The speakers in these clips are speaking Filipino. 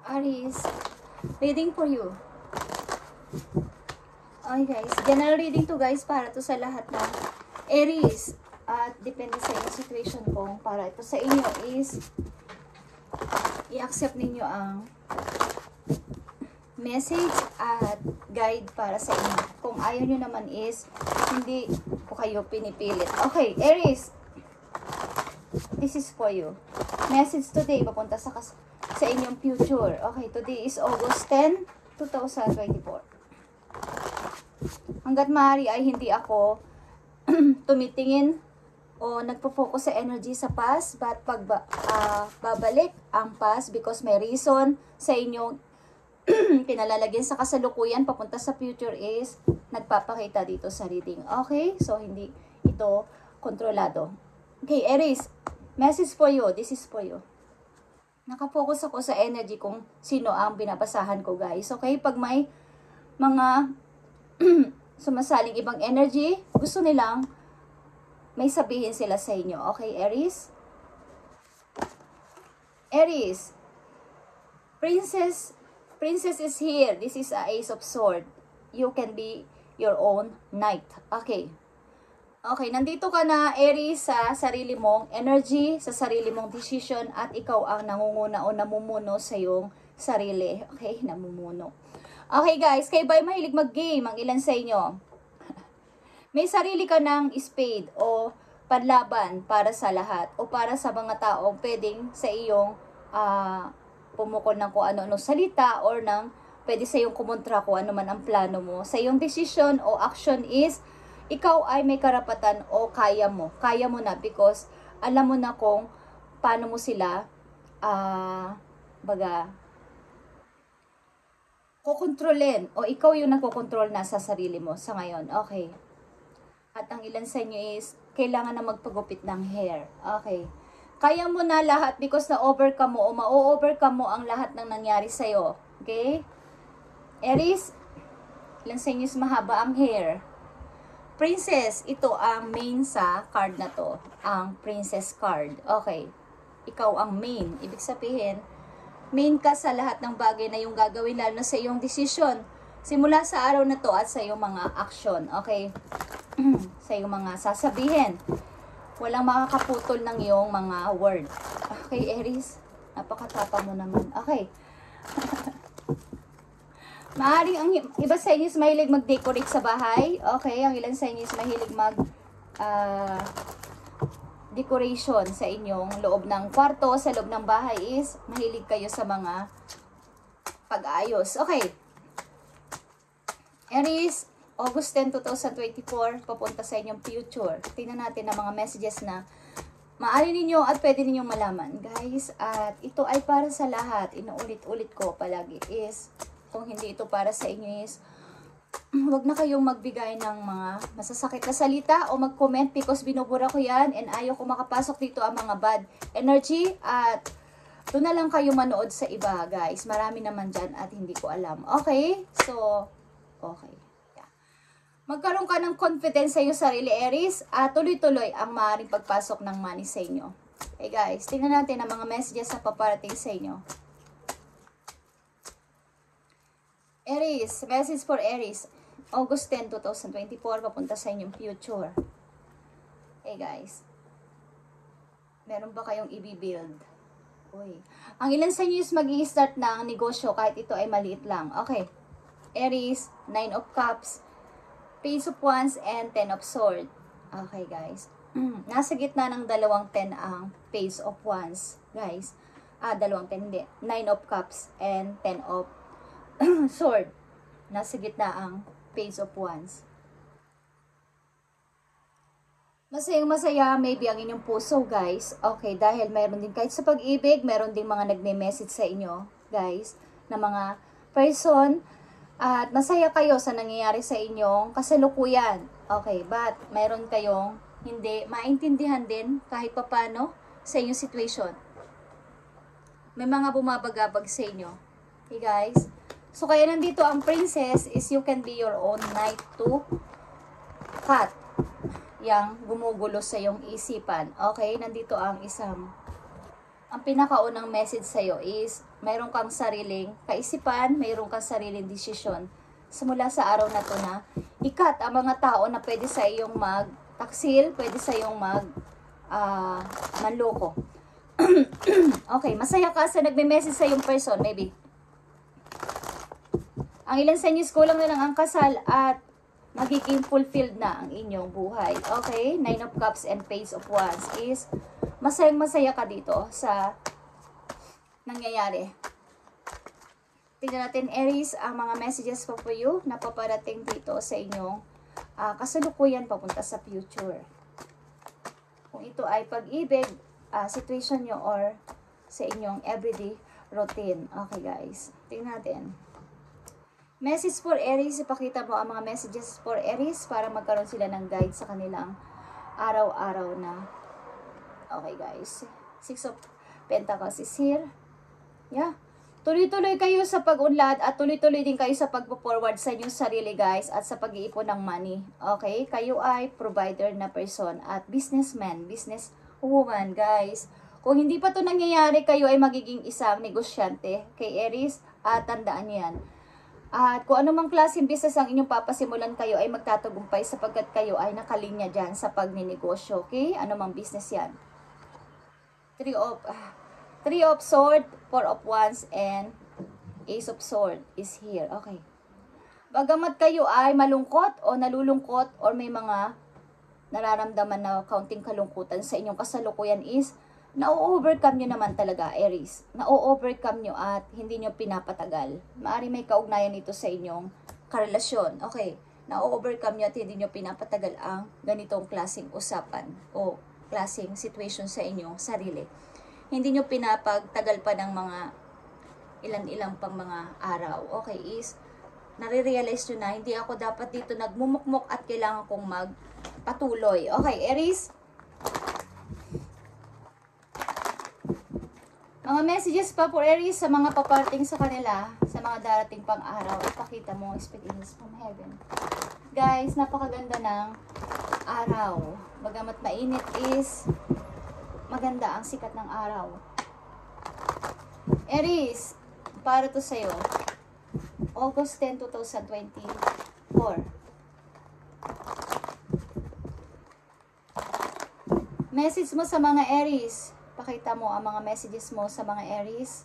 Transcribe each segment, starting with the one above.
Aries, reading for you. Okay guys, general reading to guys para to sa lahat ng Aries. At depende sa inyong situation kung para ito sa inyo is i-accept ninyo ang message at guide para sa inyo. Kung ayaw nyo naman is hindi ko kayo pinipilit. Okay, Aries, this is for you. Message today papunta sa inyong future. Okay, today is August 10, 2024. Hanggat maaari ay hindi ako tumitingin o nagpo-focus sa energy sa past, but babalik ang past because may reason sa inyong pinalalagyan sa kasalukuyan papunta sa future is nagpapakita dito sa reading. Okay? So, hindi ito kontrolado. Okay, Aries, message for you. This is for you. Nakafocus ako sa energy kung sino ang binabasahan ko, guys. Okay? Pag may mga sumasaling ibang energy, gusto nilang may sabihin sila sa inyo. Okay, Aries? Aries, Princess is here. This is a Ace of Swords. You can be your own knight. Okay. Okay, nandito ka na, Aries, sa sarili mong energy, sa sarili mong decision, at ikaw ang nangunguna o namumuno sa iyong sarili. Okay, namumuno. Okay, guys, kayo ba'y mahilig mag-game? Ang ilan sa inyo? May sarili ka ng spade o panlaban para sa lahat o para sa mga taong pwedeng sa iyong pumukol ng kung ano-ano salita or pwede sa iyong kumontra kung ano man ang plano mo. Sa iyong decision o action is ikaw ay may karapatan o kaya mo. Kaya mo na because alam mo na kung paano mo sila kukontrolin o ikaw yung nagkokontrol na sa sarili mo sa ngayon. Okay. At ang ilan sa inyo is, kailangan na magpagupit ng hair. Okay. Kaya mo na lahat because na-overcome mo o ma-overcome mo ang lahat ng nangyari sa'yo. Okay? Aries, ilan sa inyo is mahaba ang hair. Princess, ito ang main sa card na to. Ang princess card. Okay. Ikaw ang main. Ibig sabihin, main ka sa lahat ng bagay na yung gagawin lalo na sa iyong decision. Simula sa araw na to at sa iyong mga action. Okay? Sa iyong mga sasabihin. Walang makakaputol ng iyong mga word. Okay, Aries? Napakatapa mo naman. Okay. Maaring ang iba sa inyo is mahilig mag-decorate sa bahay. Okay, ang ilan sa inyo is mahilig decoration sa inyong loob ng kwarto, sa loob ng bahay is mahilig kayo sa mga pag-aayos. Okay. Aries, August 10, 2024, papunta sa inyong future. Tingnan natin ang mga messages na maaari ninyo at pwede ninyong malaman, guys. At ito ay para sa lahat. Inuulit-ulit ko palagi is, kung hindi ito para sa inyo is, huwag na kayong magbigay ng mga masasakit na salita o mag-comment because binubura ko yan and ayaw ko makapasok dito ang mga bad energy at doon na lang kayo manood sa iba, guys. Marami naman dyan at hindi ko alam. Okay? So, okay. Magkaroon ka ng confidence sa iyo sarili, Aries, at tuloy-tuloy ang maaaring pagpasok ng money sa inyo. Okay guys, tingnan natin ang mga messages na paparating sa inyo. Aries, message for Aries, August 10, 2024, papunta sa inyong future. Okay guys, meron ba kayong i-build? Uy. Ang ilan sa inyo is mag-i-start ng negosyo kahit ito ay maliit lang. Okay, Aries, 9 of Cups, Page of Wands, and 10 of Swords. Okay, guys. Nasa gitna ng dalawang 10 ang Page of Wands, guys. Dalawang 10, hindi. 9 of Cups and 10 of Swords. Nasa gitna ang Page of Wands. Masayang-masaya, maybe ang inyong puso, guys. Okay, dahil mayroon din kahit sa pag-ibig, mayroon din mga nagme-message sa inyo, guys, na mga person. At masaya kayo sa nangyayari sa inyong kasalukuyan. Okay, but mayroon kayong hindi maintindihan din kahit papano sa inyong situation. May mga bumabagabag sa inyo. Okay guys? So kaya nandito ang princess is you can be your own knight to cut. Yang gumugulo sa iyong isipan. Okay, nandito ang isang ang pinakaunang message sa'yo is, mayroon kang sariling kaisipan, mayroon kang sariling desisyon. Simula sa araw na to na, ikat ang mga tao na pwede sa iyong magtaksil, pwede sa iyong manloko. Okay, masaya ka sa nagme-message sa iyong person, maybe. Ang ilan sa inyo is kulang na lang ang kasal at magiging fulfilled na ang inyong buhay. Okay, 9 of Cups and Page of Wands is masayang-masaya ka dito sa nangyayari. Tingnan natin, Aries, ang mga messages po for you na paparating dito sa inyong kasalukuyan papunta sa future. Kung ito ay pag-ibig, situation nyo or sa inyong everyday routine. Okay, guys. Tingnan natin. Message for Aries, ipakita mo ang mga messages for Aries para magkaroon sila ng guide sa kanilang araw-araw na. Okay, guys. 6 of Pentacles is here. Yeah. Tuloy-tuloy kayo sa pag-unlad at tuloy-tuloy din kayo sa pag-forward sa inyong sarili, guys, at sa pag-iipon ng money. Okay? Kayo ay provider na person at businessman, businesswoman, guys. Kung hindi pa to nangyayari, kayo ay magiging isang negosyante kay Aries at tandaan yan. At kung anumang klaseng business ang inyong papasimulan, kayo ay magtatagumpay sapagkat kayo ay nakalinya dyan sa pagninegosyo. Okay? Anumang business yan. 3 of Sword, 4 of Wands, and Ace of Sword is here. Okay. Bagamat kayo ay malungkot o nalulungkot or may mga nararamdaman na kaunting kalungkutan sa inyong kasalukuyan is na-overcome nyo naman talaga, Aries. Na-overcome nyo at hindi nyo pinapatagal. Maari may kaugnayan ito sa inyong karelasyon. Okay. Na-overcome nyo at hindi nyo pinapatagal ang ganitong klaseng usapan o klaseng situation sa inyong sarili. Hindi nyo pinapagtagal pa ng mga ilan-ilang pang mga araw. Okay, is nare-realize nyo na hindi ako dapat dito nagmumukmok at kailangan kong magpatuloy. Okay, Aries. Mga messages pa for Aries sa mga paparating sa kanila, sa mga darating pang araw. Ipakita mo, speak English from heaven. Guys, napakaganda ng araw. Bagamat mainit is maganda ang sikat ng araw. Aries, para to sa'yo. August 10, 2024. Message mo sa mga Aries. Pakita mo ang mga messages mo sa mga Aries.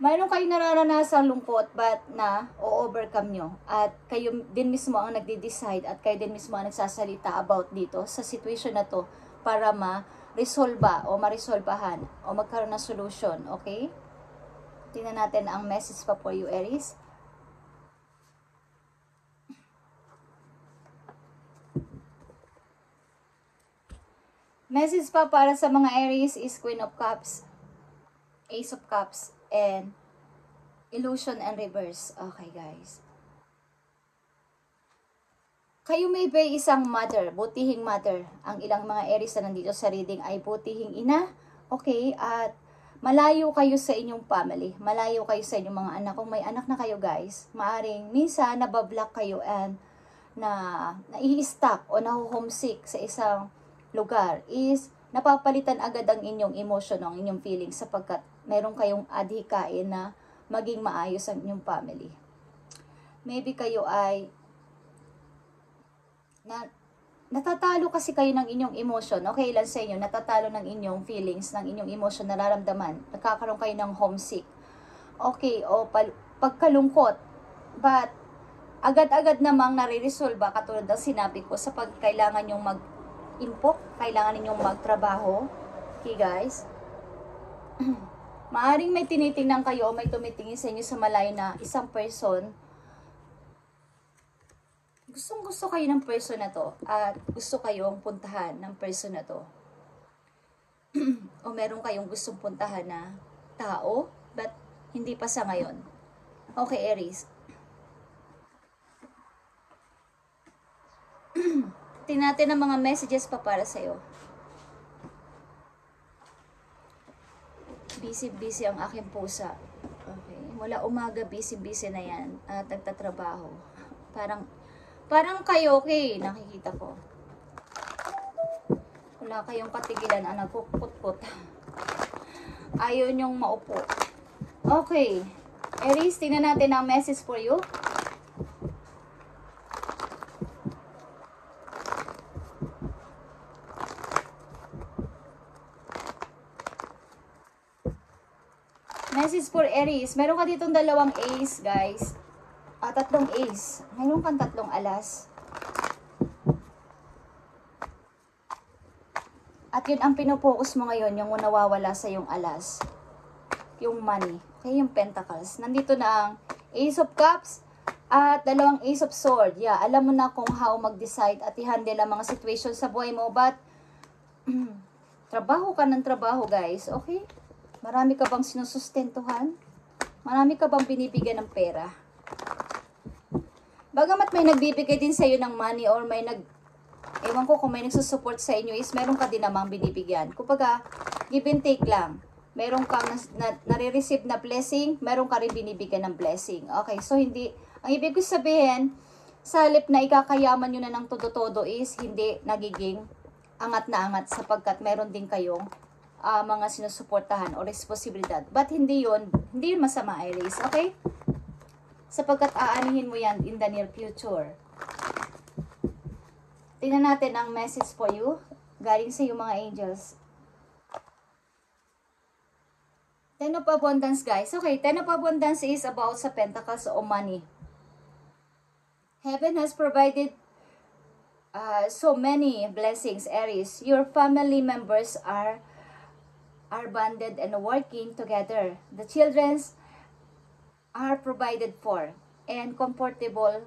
Mayroon kayong nararanasang lungkot but na o-overcome nyo. At kayo din mismo ang nagde-decide at kayo din mismo ang nagsasalita about dito sa situation na to para ma-resolva o ma-resolvahan o magkaroon ng solution. Okay? Tingnan natin ang message pa for you, Aries. Message pa para sa mga Aries is Queen of Cups, Ace of Cups, and Illusion and Reverse. Okay, guys. Kayo may be isang mother, butihing mother. Ang ilang mga Aries na nandito sa reading ay butihing ina. Okay, at malayo kayo sa inyong family. Malayo kayo sa inyong mga anak. Kung may anak na kayo, guys, maaring minsan nabablock kayo and nai-stuck o naho-homesick sa isang lugar is napapalitan agad ang inyong emotion, ang inyong feelings sapagkat meron kayong adhikain na maging maayos ang inyong family. Maybe kayo ay natatalo kasi kayo ng inyong emotion. Okay lang sa inyo, natatalo ng inyong feelings, ng inyong emotion, nararamdaman. Nagkakaroon kayo ng homesick. Okay, o pagkalungkot. But agad-agad namang nare-resolve katulad ng sinabi ko sa pagkailangan yung mag-impok, kailangan ninyong magtrabaho. Okay, guys? Maaring may tinitingnan kayo o may tumitingin sa inyo sa malayo na isang person. Gustong-gusto kayo ng person na to at gusto kayong puntahan ng person na to. O meron kayong gustong puntahan na tao but hindi pa sa ngayon. Okay, Aries. Tingnan natin ang mga messages pa para sa'yo. Busy-busy ang aking pusa. Okay. Mula umaga, busy-busy na yan. At nagtatrabaho. Parang kayo, okay, nakikita ko. Kung wala kayong katigilan, nagkukut-kut. Ayaw nyong maupo. Okay. Aries, tingnan natin ang message for you. Message for Aries. Meron ka ditong dalawang ace, guys. Tatlong ace. Mayroon kang tatlong alas. At yun ang pinopokus mo ngayon, yung nawawala sa yung alas. Yung money. Okay, yung pentacles. Nandito na ang Ace of Cups at dalawang Ace of Sword. Yeah, alam mo na kung how mag-decide at i-handle ang mga situation sa buhay mo. But, trabaho ka ng trabaho, guys. Okay? Marami ka bang sinusustentuhan? Marami ka bang binibigyan ng pera? Bagamat may nagbibigay din sa iyo ng money or may ewan ko kung may nagsusupport sa inyo is meron ka din namang binibigyan. Kumbaga, give and take lang. Meron kang nare-receive na blessing, meron ka rin binibigyan ng blessing. Okay, so ang ibig ko sabihin, sa halip na ikakayaman nyo na ng todo-todo is hindi nagiging angat na angat sapagkat meron din kayong mga sinusuportahan o responsibilidad. But hindi yun masama, Aries, okay? Sapagkat aanihin mo yan in the near future. Tingnan natin ang message for you. Galing sa iyo mga angels. Ten of Abundance, guys. Okay, Ten of Abundance is about sa pentacles o money. Heaven has provided so many blessings, Aries. Your family members are bonded and working together. The children's are provided for. And comfortable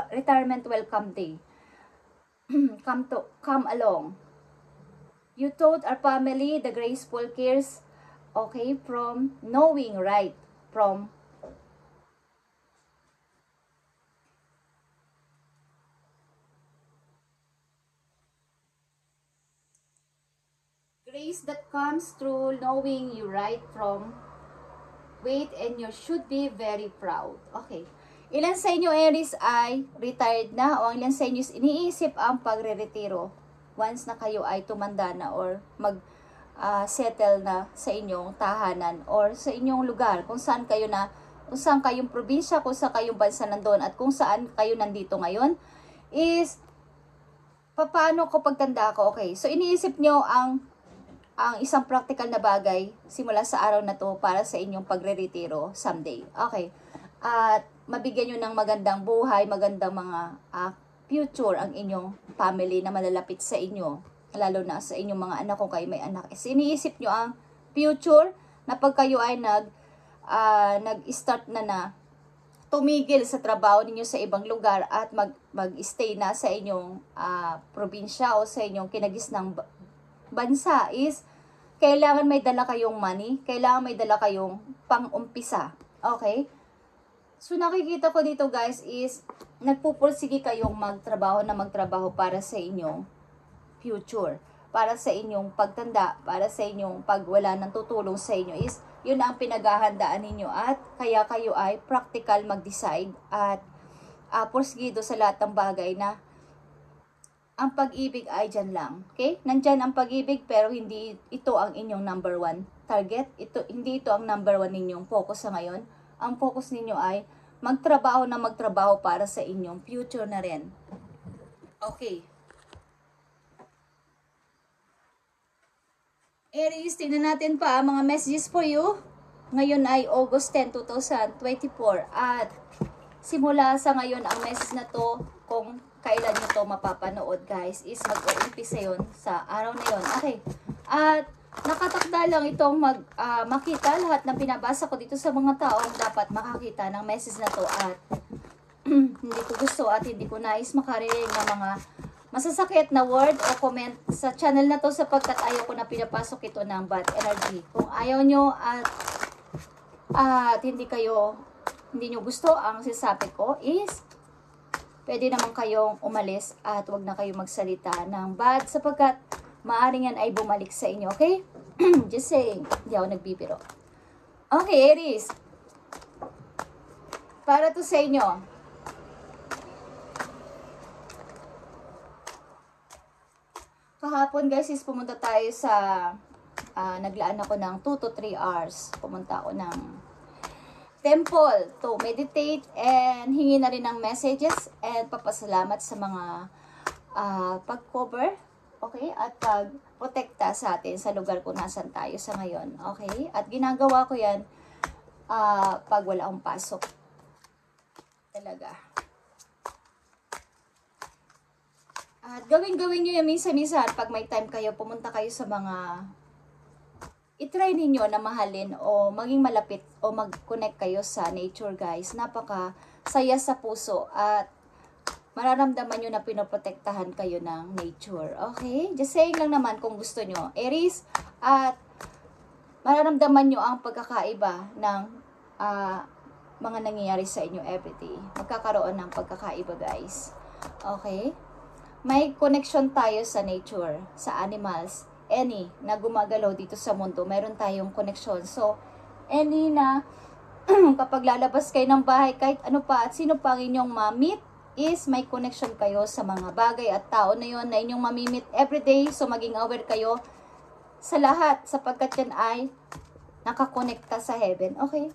retirement welcome day. Come along. You taught our family the graceful cares, okay, from knowing right from grace that comes through knowing you right from wait, and you should be very proud. Okay. Ilan sa inyo, Aries, ay retired na o ilan sa inyo iniisip ang pagre-retiro once na kayo ay tumanda na or mag-settle na sa inyong tahanan or sa inyong lugar, kung saan kayong probinsya, kung saan kayong bansa nandoon at kung saan kayo nandito ngayon is paano ko pagtanda ko. Okay, so iniisip nyo ang isang practical na bagay simula sa araw na to para sa inyong pagre-retiro someday. Okay, at mabigyan nyo ng magandang buhay, magandang mga future ang inyong family na malalapit sa inyo, lalo na sa inyong mga anak kung kayo may anak. Iniisip nyo ang future na pag kayo ay nag-start na tumigil sa trabaho ninyo sa ibang lugar at mag-stay na sa inyong probinsya o sa inyong kinagisnang bansa is kailangan may dala kayong money, kailangan may dala kayong pang-umpisa. Okay? So, nakikita ko dito, guys, is nagpupursige kayong magtrabaho para sa inyong future. Para sa inyong pagtanda, para sa inyong pagwala ng tutulong sa inyo is, yun ang pinaghahandaan ninyo at kaya kayo ay practical mag-decide at porsigido sa lahat ng bagay na ang pag-ibig ay dyan lang. Okay? Nandyan ang pag-ibig pero hindi ito ang inyong number one target. Hindi ito ang number one ninyong focus sa ngayon. Ang focus ninyo ay magtrabaho para sa inyong future na rin. Okay. Aries, tingnan natin pa mga messages for you. Ngayon ay August 10, 2024. At simula sa ngayon, ang message na to, kung kailan nyo to mapapanood, guys, is mag-uumpisa yun sa araw na yun. Okay. At nakatakda lang itong makita lahat ng pinabasa ko dito sa mga taong dapat makakita ng message na to at hindi ko gusto at hindi ko nais makarinig ng mga masasakit na word o comment sa channel na to sapagkat ayaw ko na pinapasok ito ng bad energy. Kung ayaw nyo at hindi nyo gusto ang sinasabi ko is pwede naman kayong umalis at wag na kayong magsalita ng bad sapagkat maaring yan ay bumalik sa inyo, okay? Just saying, hindi ako nagbibiro. Okay, Aries. Para to sa inyo. Kahapon guys is pumunta tayo sa, naglaan ako ng 2 to 3 hours. Pumunta ako ng temple to meditate and hingi na rin ng messages and papasalamat sa mga pag-cover, okay, at pag-protekta sa atin sa lugar kung nasan tayo sa ngayon, okay? At ginagawa ko yan pag wala akong pasok. Talaga. At gawin nyo yung minsan-minsan pag may time kayo, pumunta kayo sa mga i-try ninyo na mahalin o maging malapit o mag-connect kayo sa nature guys. Napaka saya sa puso at mararamdaman nyo na pinoprotektahan kayo ng nature. Okay? Just saying lang naman kung gusto nyo. Aries, at mararamdaman nyo ang pagkakaiba ng mga nangyayari sa inyo everyday. Magkakaroon ng pagkakaiba guys. Okay? May connection tayo sa nature, sa animals, any na gumagalaw dito sa mundo, meron tayong connection. So, any na kapag lalabas kayo ng bahay, kahit ano pa at sino pa ang inyong ma-meet, is may connection kayo sa mga bagay at tao na yon na inyong mamimit everyday. So, maging aware kayo sa lahat sapagkat yan ay nakakonekta sa heaven. Okay?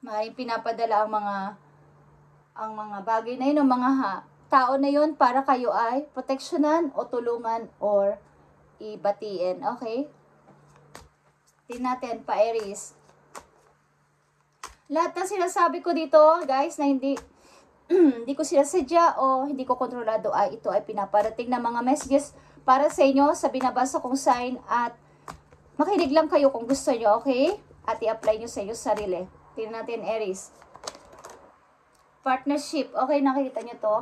Maaaring pinapadala ang mga bagay na yun, ang mga tao na yun para kayo ay proteksyonan o tulungan or ibatiin. Okay? Tingnan natin pa Aries. Lahat ng sinasabi ko dito, guys, na hindi ko sinasadya o hindi ko kontrolado ay ito ay pinaparating na mga messages para sa inyo sa binabasa kong sign at makinig lang kayo kung gusto nyo, okay? At i-apply nyo sa inyo sarili. Tingnan natin Aries. Partnership. Okay, nakikita nyo to?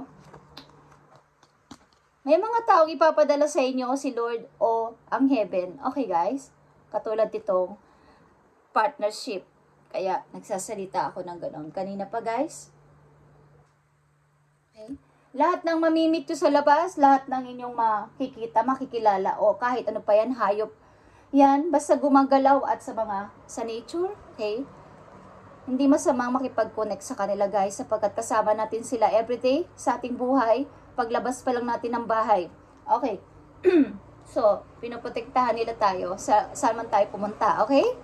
May mga taong ipapadala sa inyo si Lord o ang heaven. Okay guys? Katulad itong partnership. Kaya nagsasalita ako ng ganon. Kanina pa guys. Okay? Lahat ng mamimit ko sa labas, lahat ng inyong makikita, makikilala o kahit ano pa yan, hayop. Yan, basta gumagalaw at sa nature. Okay? Hindi masamang makipag-connect sa kanila guys sapagkat kasama natin sila everyday sa ating buhay. Paglabas pa lang natin ng bahay. Okay. So, pinoprotektahan nila tayo saan man tayo pumunta. Okay?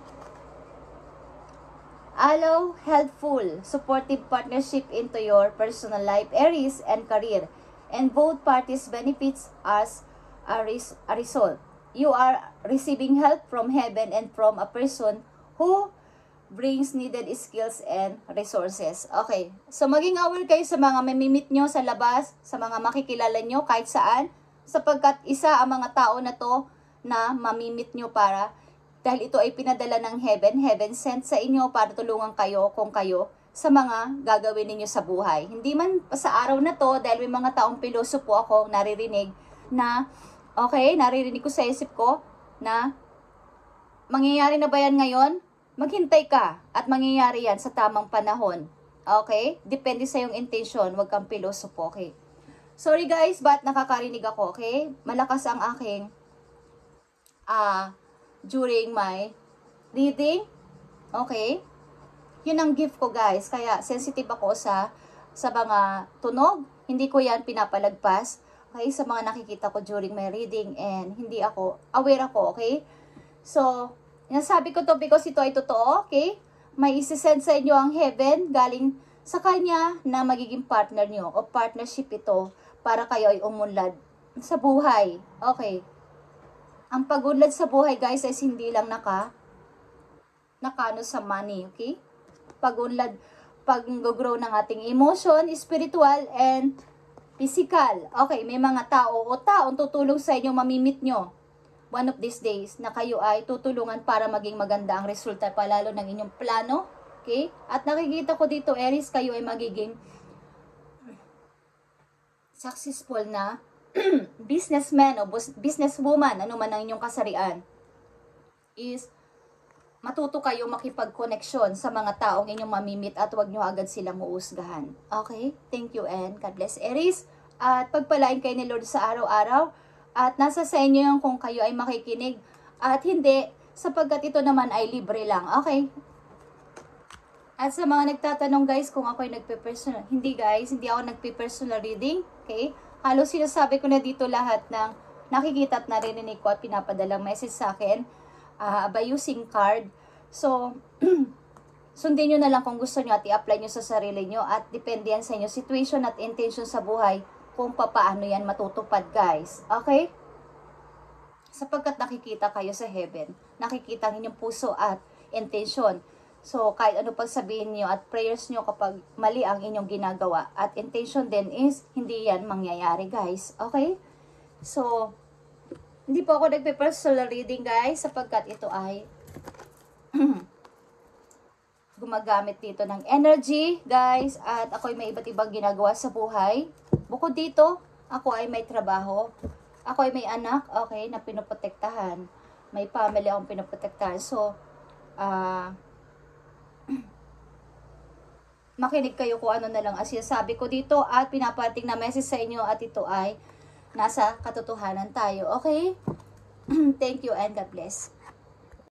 Allow helpful, supportive partnership into your personal life, Aries, and career. And both parties benefits as a result. You are receiving help from heaven and from a person who brings needed skills and resources. Okay. So, maging aware kayo sa mga mamimit nyo sa labas, sa mga makikilala nyo kahit saan, sapagkat isa ang mga tao na to na mamimit nyo dahil ito ay pinadala ng heaven sent sa inyo para tulungan kayo kung kayo sa mga gagawin ninyo sa buhay. Hindi man sa araw na to, dahil may mga taong piloso po ako naririnig na, okay, naririnig ko sa isip ko na mangyayari na ba yan ngayon? Maghintay ka at mangyayari yan sa tamang panahon. Okay? Depende sa iyong intention. Huwag kang piloso po. Okay? Sorry guys, but nakakarinig ako. Okay? Malakas ang aking during my reading. Okay? Yun ang gift ko guys. Kaya sensitive ako sa mga tunog. Hindi ko yan pinapalagpas. Okay? Sa mga nakikita ko during my reading and hindi ako, aware ako. Okay? So, nasabi ko to because ito ay totoo, okay? May isi-send sa inyo ang heaven galing sa kanya na magiging partner nyo o partnership ito para kayo ay umunlad sa buhay. Okay. Ang pagunlad sa buhay guys ay hindi lang nakano sa money, okay? Pagunlad, pag-grow ng ating emotion, spiritual, and physical. Okay, may mga tao o taong tutulong sa inyo, mamimit nyo one of these days na kayo ay tutulungan para maging maganda ang resulta palalo ng inyong plano. Okay? At nakikita ko dito, Aries, kayo ay magiging successful na businessman o businesswoman, ano man ang inyong kasarian, is matuto kayo makipag-connection sa mga taong inyong mamimit at huwag nyo agad silang uusgahan. Okay? Thank you and God bless, Aries. At pagpalain kayo ni Lord sa araw-araw. At nasa sa inyo yung kung kayo ay makikinig at hindi, sapagkat ito naman ay libre lang. Okay? At sa mga nagtatanong guys kung ako ay nagpe-personal, hindi guys, hindi ako nagpe-personal reading. Okay? Halos sinasabi ko na dito lahat ng nakikita at naririnig ko at pinapadalang message sa akin by using card. So, sundin nyo na lang kung gusto nyo at i-apply nyo sa sarili nyo at depende yan sa inyo situation at intention sa buhay kung papaano yan matutupad, guys. Okay? Sapagkat nakikita kayo sa heaven, nakikita ang inyong puso at intention. So, kahit ano pag sabihin nyo at prayers nyo kapag mali ang inyong ginagawa at intention din is, hindi yan mangyayari, guys. Okay? So, hindi po ako nagpe-personal reading, guys, sapagkat ito ay gumagamit dito ng energy, guys, at ako ay may iba't ibang ginagawa sa buhay. Bukod dito, ako ay may trabaho. Ako ay may anak, okay, na pinoprotektahan. May family akong pinoprotektahan. So, makinig kayo kung ano na lang ang sinasabi ko dito at pinapating na message sa inyo at ito ay nasa katotohanan tayo. Okay? Thank you and God bless.